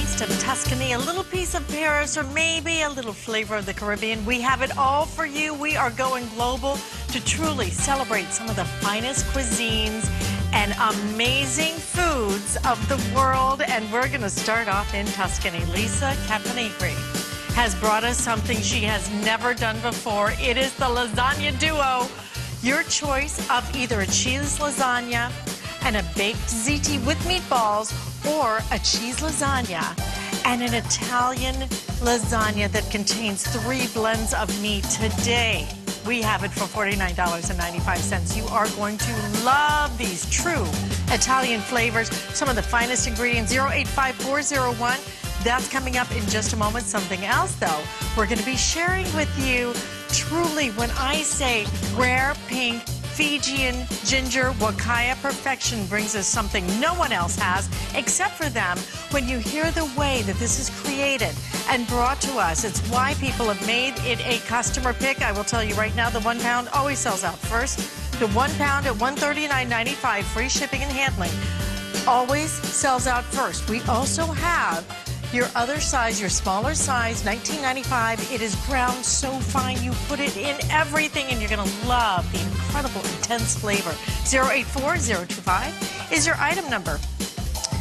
taste of Tuscany, a little piece of Paris, or maybe a little flavor of the Caribbean. We have it all for you. We are going global to truly celebrate some of the finest cuisines and amazing foods of the world. And we're going to start off in Tuscany. Lisa Campanigri has brought us something she has never done before. It is the lasagna duo. Your choice of either a cheese lasagna and a baked ziti with meatballs, or a cheese lasagna and an Italian lasagna that contains 3 blends of meat. Today, we have it for $49.95. You are going to love these true Italian flavors, some of the finest ingredients. 085401. That's coming up in just a moment. Something else, though, we're going to be sharing with you. Truly, when I say rare pink Fijian ginger Wakaya perfection brings us something no one else has except for them. When you hear the way that this is created and brought to us, it's why people have made it a customer pick. I will tell you right now, the 1 pound always sells out first. The 1 pound at $139.95, free shipping and handling, always sells out first. We also have your other size, your smaller size, $19.95. It is ground so fine, you put it in everything, and you're going to love the incredible, intense flavor. 084025 is your item number.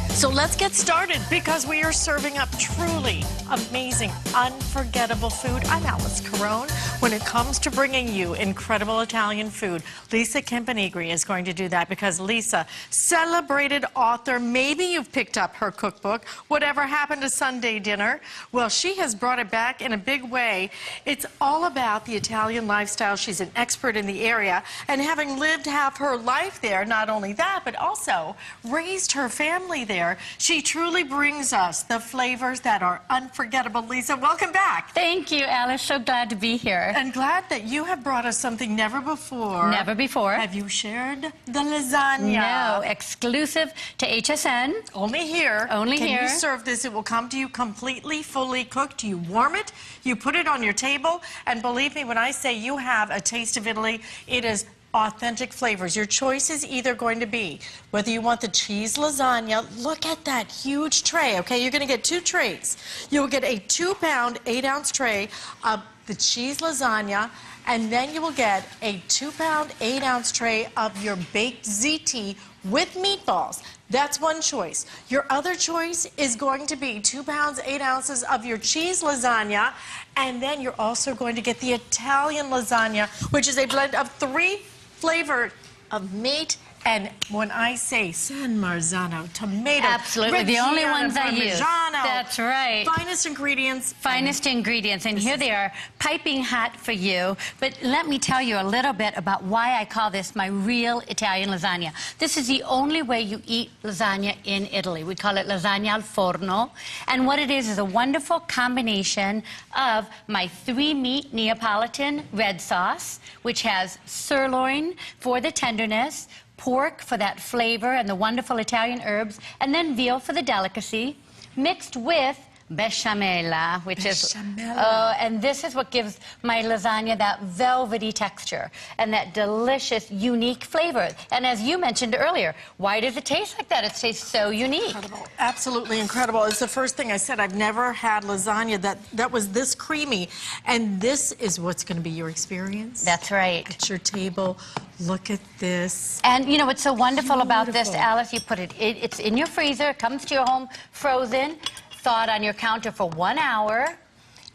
So let's get started, because we are serving up truly amazing, unforgettable food. I'm Alice Carone. When it comes to bringing you incredible Italian food, Lisa Campanigri is going to do that, because Lisa, celebrated author, maybe you've picked up her cookbook, Whatever Happened to Sunday Dinner. Well, she has brought it back in a big way. It's all about the Italian lifestyle. She's an expert in the area, and having lived half her life there, not only that, but also raised her family there, she truly brings us the flavors that are unforgettable. Lisa, welcome back. Thank you, Alice. So glad to be here. And glad that you have brought us something never before. Never before. Have you shared the lasagna? No, exclusive to HSN. Only here. Only here. Can you serve this? It will come to you completely, fully cooked. You warm it, you put it on your table, and believe me when I say you have a taste of Italy, it is authentic flavors. Your choice is either going to be whether you want the cheese lasagna. Look at that huge tray, okay? You're going to get 2 trays. You'll get a 2-pound, 8-ounce tray of the cheese lasagna, and then you will get a 2-pound, 8-ounce tray of your baked ziti with meatballs. That's one choice. Your other choice is going to be 2 pounds, 8 ounces of your cheese lasagna, and then you're also going to get the Italian lasagna, which is a blend of 3 flavors of meat. And when I say San Marzano, tomato, absolutely, the only ones I use. Parmigiano, that's right. Finest ingredients. Finest ingredients, and here they are, piping hot for you. But let me tell you a little bit about why I call this my real Italian lasagna. This is the only way you eat lasagna in Italy. We call it lasagna al forno. And what it is a wonderful combination of my 3-meat Neapolitan red sauce, which has sirloin for the tenderness, pork for that flavor and the wonderful Italian herbs, and then veal for the delicacy, mixed with bechamel, which is, and this is what gives my lasagna that velvety texture and that delicious, unique flavor. And as you mentioned earlier, why does it taste like that? It tastes so unique. Incredible. Absolutely incredible. It's the first thing I said. I've never had lasagna that was this creamy, and this is what's going to be your experience. That's right. At your table. Look at this. And you know what's so wonderful about this, Alice? You put it's in your freezer, it comes to your home frozen, thawed on your counter for 1 hour,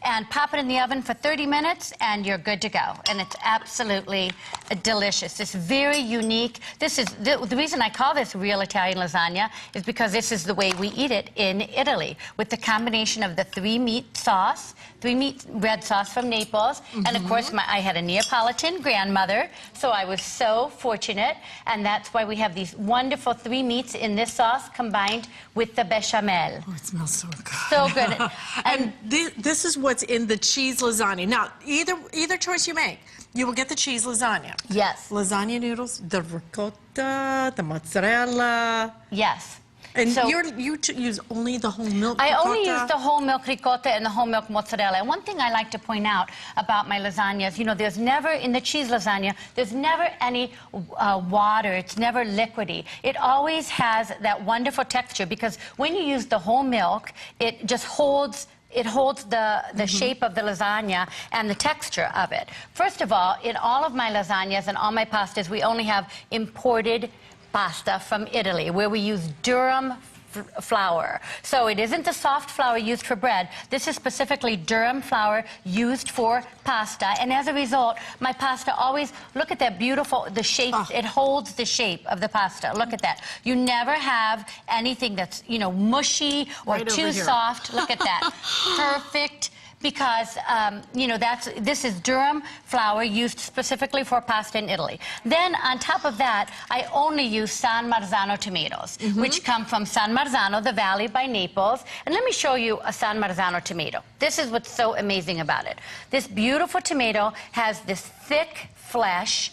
and pop it in the oven for 30 minutes, and you're good to go. And it's absolutely delicious. It's very unique. This is the reason I call this real Italian lasagna is because this is the way we eat it in Italy, with the combination of the 3-meat sauce, 3-meat red sauce from Naples, and of course I had a Neapolitan grandmother, so I was so fortunate, and that's why we have these wonderful 3 meats in this sauce combined with the bechamel. Oh, it smells so good. So good. And this is what's in the cheese lasagna. Now, either choice you make, you will get the cheese lasagna. Yes. Lasagna noodles, the ricotta, the mozzarella. Yes. And So- you use only the whole milk I only ricotta? use the whole milk ricotta and the whole milk mozzarella. And one thing I like to point out about my lasagnas, you know, there's never, in the cheese lasagna, there's never any water. It's never liquidy. It always has that wonderful texture because when you use the whole milk, it just holds the shape of the lasagna and the texture of it. First of all, in all of my lasagnas and all my pastas, we only have imported pasta from Italy, where we use durum flour. So it isn't the soft flour used for bread. This is specifically durum flour used for pasta. And as a result, my pasta always, look at that beautiful, the shape, it holds the shape of the pasta. Look at that. You never have anything that's, you know, mushy or Right too over here. soft. Look at that. Perfect. Because, you know, this is durum flour used specifically for pasta in Italy. Then, on top of that, I only use San Marzano tomatoes, which come from San Marzano, the valley by Naples. And let me show you a San Marzano tomato. This is what's so amazing about it. This beautiful tomato has this thick flesh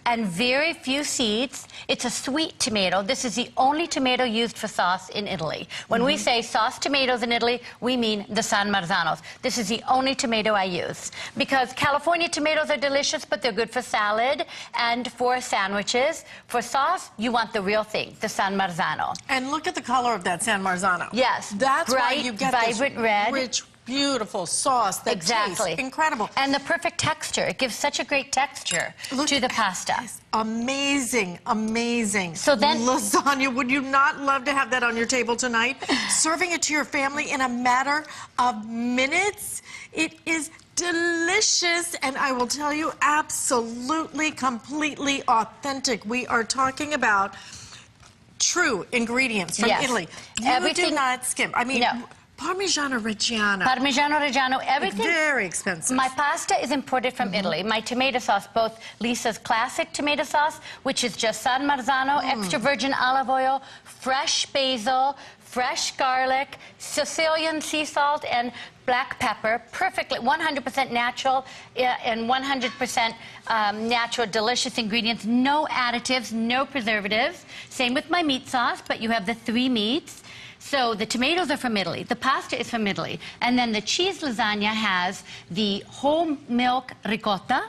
and very few seeds. It's a sweet tomato. This is the only tomato used for sauce in Italy. When we say sauce tomatoes in Italy, we mean the San Marzanos. This is the only tomato I use because California tomatoes are delicious, but they're good for salad and for sandwiches. For sauce, you want the real thing, the San Marzano. And look at the color of that San Marzano. Yes, That's why bright, you get vibrant this red. rich, beautiful sauce that Exactly. tastes incredible. And the perfect texture. It gives such a great texture Look to the at pasta. this. Amazing, amazing. So then- lasagna, would you not love to have that on your table tonight? Serving it to your family in a matter of minutes. It is delicious, and I will tell you, absolutely, completely authentic. We are talking about true ingredients from Yes. Italy. You Everything- do not skimp. I mean, No. Parmigiano Reggiano. Parmigiano Reggiano, everything. Very expensive. My pasta is imported from Italy. My tomato sauce, both Lisa's classic tomato sauce, which is just San Marzano, extra virgin olive oil, fresh basil, fresh garlic, Sicilian sea salt, and black pepper, perfectly 100% natural and 100% natural, delicious ingredients, no additives, no preservatives. Same with my meat sauce, but you have the 3 meats. So the tomatoes are from Italy, the pasta is from Italy, and then the cheese lasagna has the whole milk ricotta,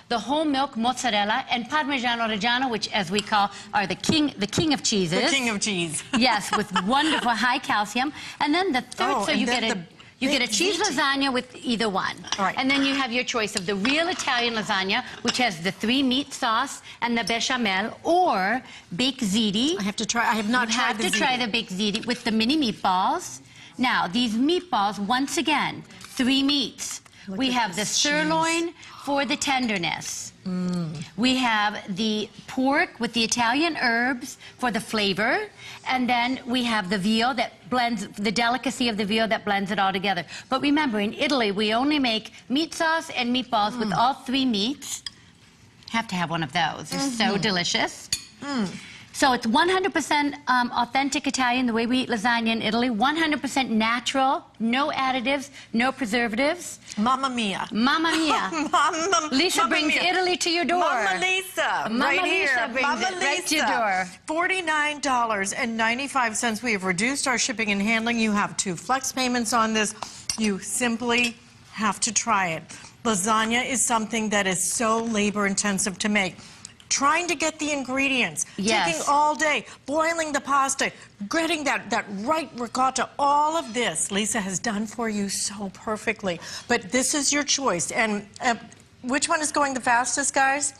the whole milk mozzarella, and Parmigiano Reggiano, which, as we call, are the king of cheeses. The king of cheese. Yes, with wonderful high calcium. And then the third, Oh, so and you then get the you get a baked cheese ziti. lasagna with either one. All right. And then you have your choice of the real Italian lasagna, which has the 3 meat sauce and the bechamel, or baked ziti. I have to try. I have not You tried have the to try ziti. the baked ziti with the mini meatballs. Now, these meatballs, once again, 3 meats. Look We at have the this cheese. sirloin for the tenderness. We have the pork with the Italian herbs for the flavor. And then we have the veal that blends, the delicacy of the veal that blends it all together. But remember, in Italy, we only make meat sauce and meatballs with all 3 meats. Have to have one of those. They're so delicious. So it's 100% authentic Italian, the way we eat lasagna in Italy. 100% natural, no additives, no preservatives. Mamma mia. Mamma mia. Lisa Mamma brings mia. Italy to your door. Mama Lisa, Mama right Lisa here. brings Mama it right to your door. $49.95. We have reduced our shipping and handling. You have 2 flex payments on this. You simply have to try it. Lasagna is something that is so labor intensive to make. Trying to get the ingredients, Yes. taking all day, boiling the pasta, getting that right ricotta, all of this Lisa has done for you so perfectly. But this is your choice. And which one is going the fastest, guys?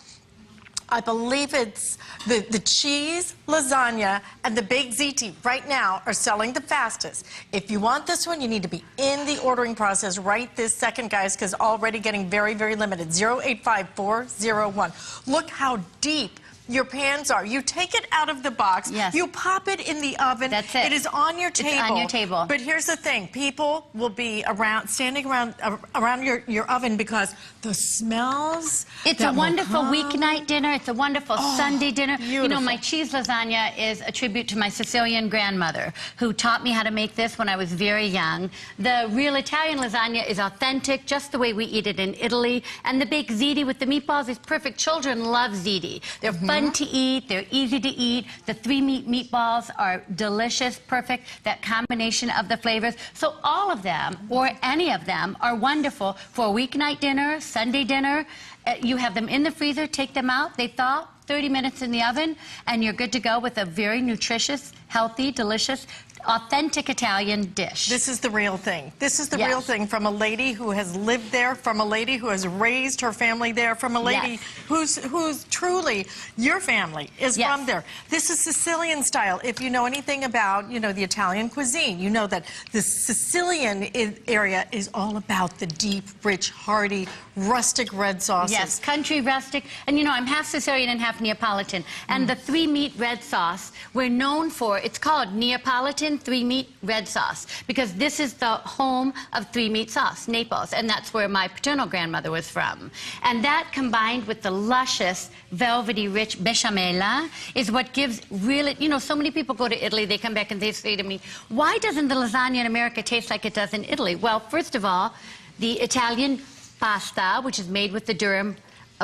I believe it's the cheese lasagna and the baked ziti right now are selling the fastest. If you want this one, you need to be in the ordering process right this second, guys, because already getting very, very limited. 085401. Look how deep your pans are. You take it out of the box. Yes. You pop it in the oven. That's it. It is on your table. It's on your table. But here's the thing. People will be standing around your oven because the smells. It's that a will wonderful come. weeknight dinner. It's a wonderful Sunday dinner. You know, beautiful. my cheese lasagna is a tribute to my Sicilian grandmother, who taught me how to make this when I was very young. The real Italian lasagna is authentic, just the way we eat it in Italy. And the baked ziti with the meatballs is perfect. Children love ziti. They're fun fun to eat. They're easy to eat. The 3-meat meatballs are delicious, perfect, that combination of the flavors. So all of them, or any of them, are wonderful for a weeknight dinner, Sunday dinner. You have them in the freezer, take them out, they thaw, 30 minutes in the oven, and you're good to go with a very nutritious, healthy, delicious, authentic Italian dish. This is the real thing. This is the real thing from a lady who has lived there, from a lady who has raised her family there, from a lady who's truly, your family is from there. This is Sicilian style. If you know anything about, you know, the Italian cuisine, you know that the Sicilian area is all about the deep, rich, hearty, rustic red sauces. Yes, country rustic. And you know, I'm half Sicilian and half Neapolitan. And the 3-meat red sauce, we're known for, it's called Neapolitan 3-meat red sauce, because this is the home of 3-meat sauce, Naples, and that's where my paternal grandmother was from. And that combined with the luscious, velvety, rich bechamel is what gives really, you know, so many people go to Italy, they come back and they say to me, why doesn't the lasagna in America taste like it does in Italy? Well, first of all, the Italian pasta, which is made with the durum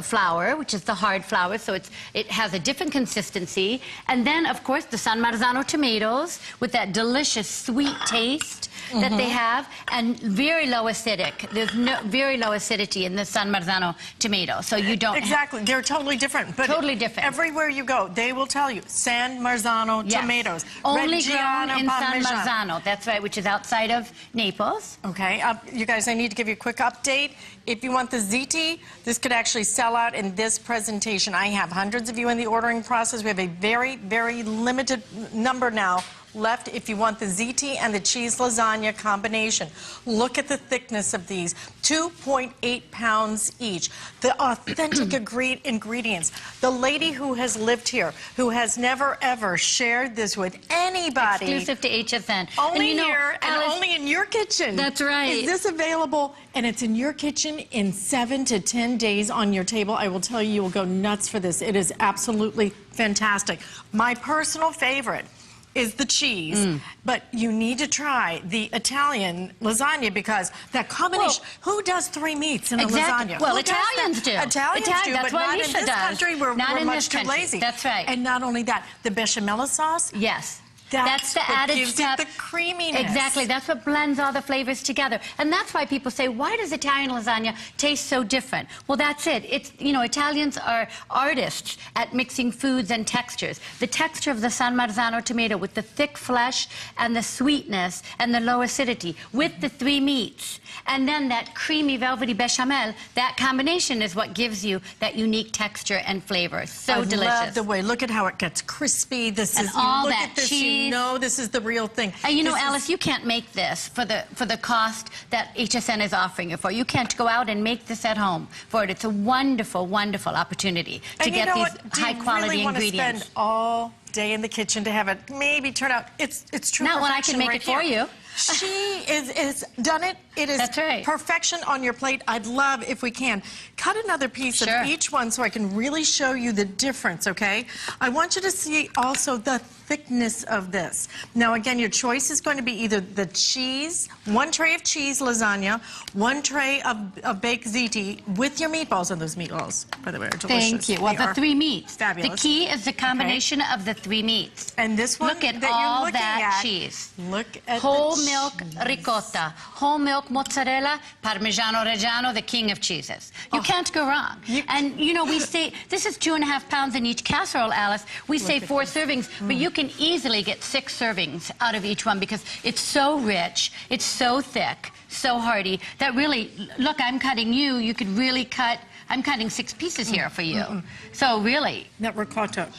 flour, which is the hard flour, so it has a different consistency. And then, of course, the San Marzano tomatoes with that delicious sweet taste that they have, and very low acidic. There's very low acidity in the San Marzano tomato, so you don't... Exactly. They're totally different. But totally different. Everywhere you go, they will tell you, San Marzano tomatoes. Only Reggiano grown in San Parmesan. Marzano. That's right, which is outside of Naples. Okay, you guys, I need to give you a quick update. If you want the ziti, this could actually sell out in this presentation. I have hundreds of you in the ordering process. We have a very, very limited number now left if you want the ziti and the cheese lasagna combination. Look at the thickness of these, 2.8 pounds each. The authentic ingredients. The lady who has lived here, who has never ever shared this with anybody. Exclusive to HSN. Only and you know, here and Alice, only in your kitchen. That's right. Is this available? And it's in your kitchen in 7 to 10 days on your table. I will tell you, you will go nuts for this. It is absolutely fantastic. My personal favorite is the cheese, but you need to try the Italian lasagna because that combination, who does 3 meats in a lasagna? Well, Who does Italians do. Italians do, that's but what not Alicia in this does. country. We're much too lazy. That's right. And not only that, the bechamel sauce. Yes. That's the what added gives step. it the creaminess. Exactly. That's what blends all the flavors together. And that's why people say, why does Italian lasagna taste so different? Well, that's it. It's, you know, Italians are artists at mixing foods and textures. The texture of the San Marzano tomato with the thick flesh and the sweetness and the low acidity with the 3 meats. And then that creamy, velvety bechamel, that combination is what gives you that unique texture and flavor. So delicious. I love the way, look at how it gets crispy. This and is, all look that at this, cheese. you know this is the real thing. And you know, Alice, you can't make this for the cost that HSN is offering you for. You can't go out and make this at home for it. It's a wonderful, wonderful opportunity to get these high-quality ingredients. Do you really want to spend all day in the kitchen to have it maybe turn out? It's true. Not when I can make it for you. She is done it. It is perfection on your plate. I'd love if we can cut another piece of each one so I can really show you the difference, okay? I want you to see also the thickness of this. Now, again, your choice is going to be either the cheese, 1 tray of cheese lasagna, 1 tray of baked ziti with your meatballs, and those meatballs, by the way, are delicious. Thank you. Well, the 3 meats. Fabulous. The key is the combination of the 3 meats. And this one look at that all you're looking that at, cheese. Look at whole the milk ricotta, whole milk mozzarella, Parmigiano Reggiano, the king of cheeses. You can't go wrong. And you know, we say this is 2.5 pounds in each casserole, Alice. We say 4 servings, but you can easily get 6 servings out of each one because it's so rich, it's so thick, so hearty that really, look, I'm cutting you. You could really cut. I'm cutting 6 pieces here for you. So really, that ricotta.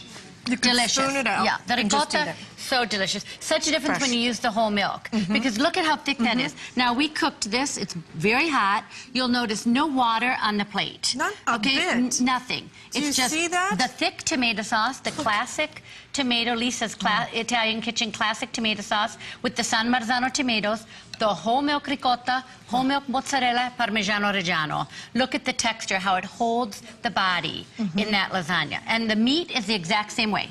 You can delicious. spoon it out. Yeah, the ricotta, so delicious. Such a difference when you use the whole milk. Because look at how thick that is. Now, we cooked this. It's very hot. You'll notice no water on the plate. Not a bit. Nothing. It's just see that? The thick tomato sauce, the classic tomato, Lisa's Italian Kitchen classic tomato sauce with the San Marzano tomatoes, the whole milk ricotta, whole milk mozzarella, Parmigiano Reggiano. Look at the texture, how it holds the body in that lasagna. And the meat is the exact same way.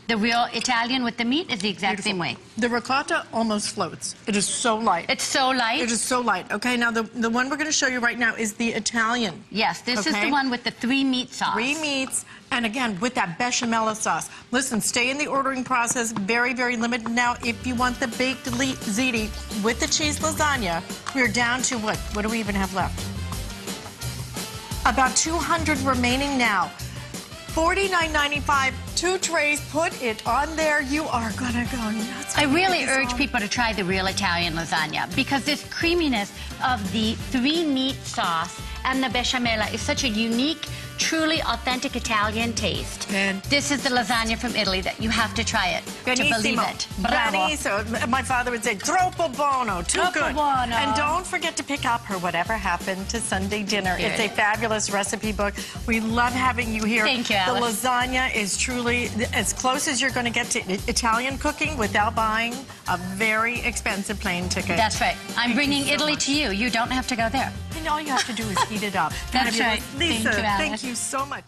The real Italian with the meat is the exact same way. The ricotta almost floats. It is so light. It's so light. It is so light. Okay, now the one we're going to show you right now is the Italian. Yes, this is the one with the 3 meat sauce. 3 meats, and again, with that bechamel sauce. Listen, stay in the ordering process. Very, very limited now. If you want the baked ziti with the cheese lasagna, we're down to what? What do we even have left? About 200 remaining now. $49.95, 2 trays. Put it on there. You are gonna go nuts. I really urge people to try the real Italian lasagna because this creaminess of the 3 meat sauce and the bechamel is such a unique, truly authentic Italian taste. And this is the lasagna from Italy that you have to try it to believe it. Bravo. Benissimo. My father would say, troppo buono, too Troppo good. buono. And don't forget to pick up her Whatever Happened to Sunday Dinner. Here It's a fabulous recipe book. We love having you here. Thank you, The Alice. lasagna is truly as close as you're going to get to Italian cooking without buying a very expensive plane ticket. That's right. I'm Thank bringing you so Italy much. to you. You don't have to go there. And all you have to do is heat it up. That's right. Lisa, Thank you, Alice. thank you so much.